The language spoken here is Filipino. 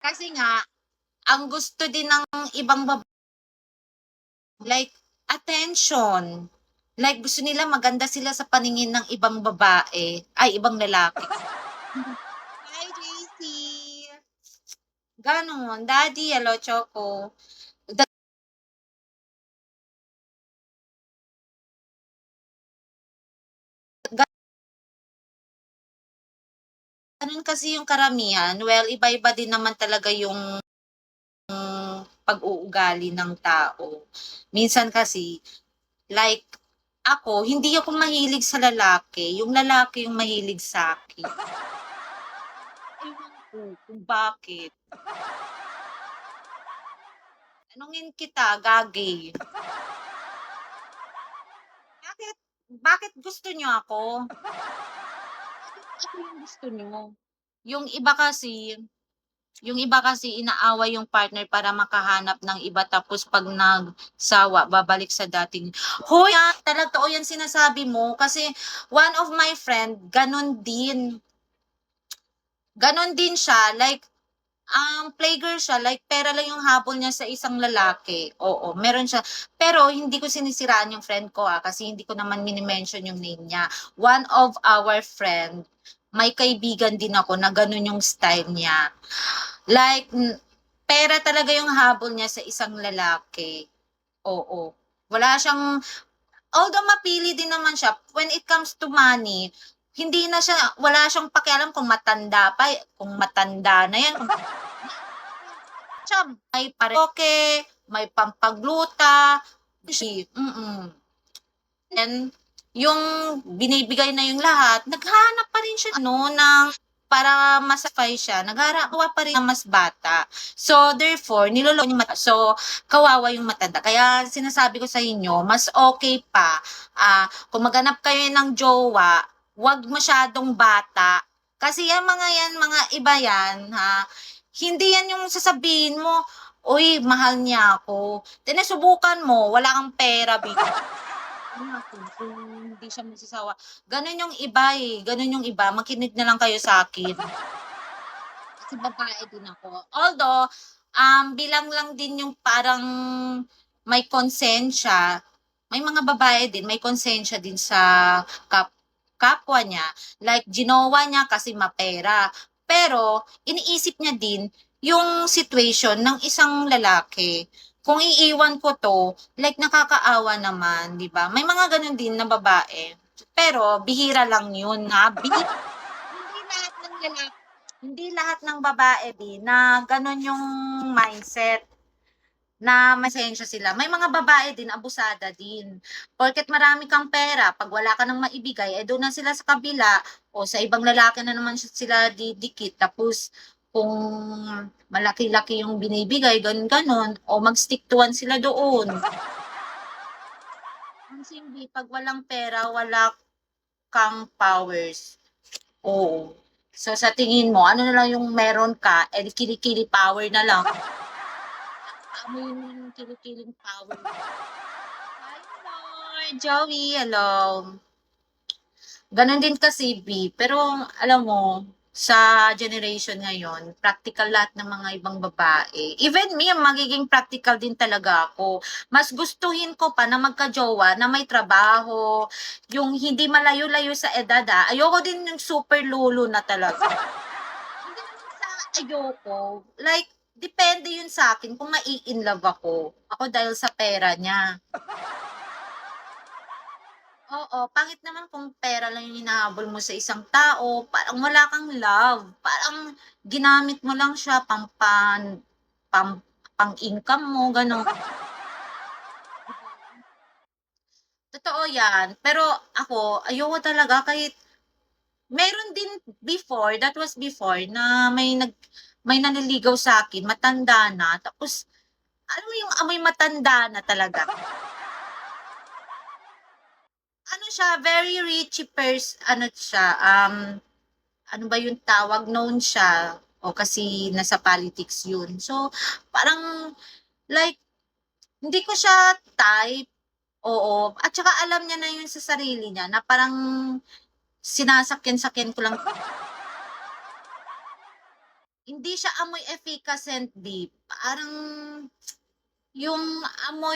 Kasi nga, ang gusto din ng ibang like attention. Like gusto nila maganda sila sa paningin ng ibang babae, ay ibang lalaki. Hi, JC. Gano'n, Daddy, hello, Choco. Gano'n kasi yung karamihan. Well, iba-iba din naman talaga yung pag-uugali ng tao. Minsan kasi, like, ako, hindi ako mahilig sa lalaki. Yung lalaki yung mahilig sa akin. Ewan ko kung bakit. Tanungin kita, Gagi. Bakit bakit gusto niyo ako? Ako yung gusto niyo. Yung iba kasi yung iba kasi inaaway yung partner para makahanap ng iba tapos 'pag nagsawa babalik sa dating, "Hoy, talaga totoo yan sinasabi mo." Kasi one of my friend gano'n din. Gano'n din siya like, playgirl siya like pera lang yung habol niya sa isang lalaki, oo meron siya. Pero hindi ko sinisiraan yung friend ko, kasi hindi ko naman mini-mention yung name niya. One of our friend, may kaibigan din ako na gano'n yung style niya. Like, pera talaga yung habol niya sa isang lalaki, oo. Wala siyang although mapili din naman siya, when it comes to money, hindi na siya wala siyang pakialam kung matanda pa, kung matanda na yan, kung siya may paretoke, may pampagluta, then yung binibigay na yung lahat, naghahanap pa rin siya ano ng para ma-satisfy siya, naghahanap pa rin ng mas bata. So therefore, niloloko yung mata. So kawawa yung matanda. Kaya sinasabi ko sa inyo, mas okay pa kung maghanap kayo ng jowa, 'wag masyadong bata. Kasi yan, mga iba yan, hindi yan yung sasabihin mo, "Uy, mahal niya ako." Then subukan mo, wala kang pera, kung hindi siya magsasawa. Gano'n yung iba, gano'n yung iba. Makinig na lang kayo sa'kin. Kasi babae din ako. Although, bilang lang din yung parang may konsensya, may mga babae din, may konsensya din sa kapwa niya. Like, ginawa niya kasi mapera. Pero, iniisip niya din yung situation ng isang lalaki. Kung iiwan ko 'to, like nakakaawa naman, 'di ba? May mga gano'n din na babae. Pero bihira lang 'yun, hindi lahat ng lalaki hindi lahat ng babae din na gano'n yung mindset, na masensya sila. May mga babae din abusada din. Porket marami kang pera, 'pag wala ka ng maibigay, do'n na sila sa kabila o sa ibang lalaki na naman sila didikit. Tapos kung malaki-laki yung binibigay, gano'n-gano'n, o mag-stick to one sila doon. Ang sindi 'pag walang pera, wala kang powers. Oo. So, sa tingin mo, ano na lang yung meron ka, di kilikili power na lang. Amoy mo yung kili-kiling power. Hi, Lord! Joey, hello. Gano'n din kasi B, pero alam mo, sa generation ngayon, practical lahat ng mga ibang babae. Even me, magiging practical din talaga ako. Mas gustuhin ko pa na magka-jowa na may trabaho, yung hindi malayo-layo sa edad, ayoko din yung super lolo na talaga. Hindi naman sa ayoko, like depende yun sa'kin kung mai-inlove ako. Ako dahil sa pera niya. Oo, pangit naman kung pera lang yung hinahabol mo sa isang tao, parang wala kang love, parang ginamit mo lang siya pam pang-income mo, gano'n. Totoo 'yan, pero ako ayoko talaga kahit meron din before, that was before na may nanliligaw sa'kin matanda na tapos alam mo yung amoy matanda na talaga. Ano siya, very richy ano siya, ano ba yung tawag, known siya o kasi nasa politics yun. So, parang like hindi ko siya type, oo. At saka alam niya na yun sa sarili niya na parang sinasakyan-sakyan ko lang hindi siya amoy efficacent beef. Parang yung amoy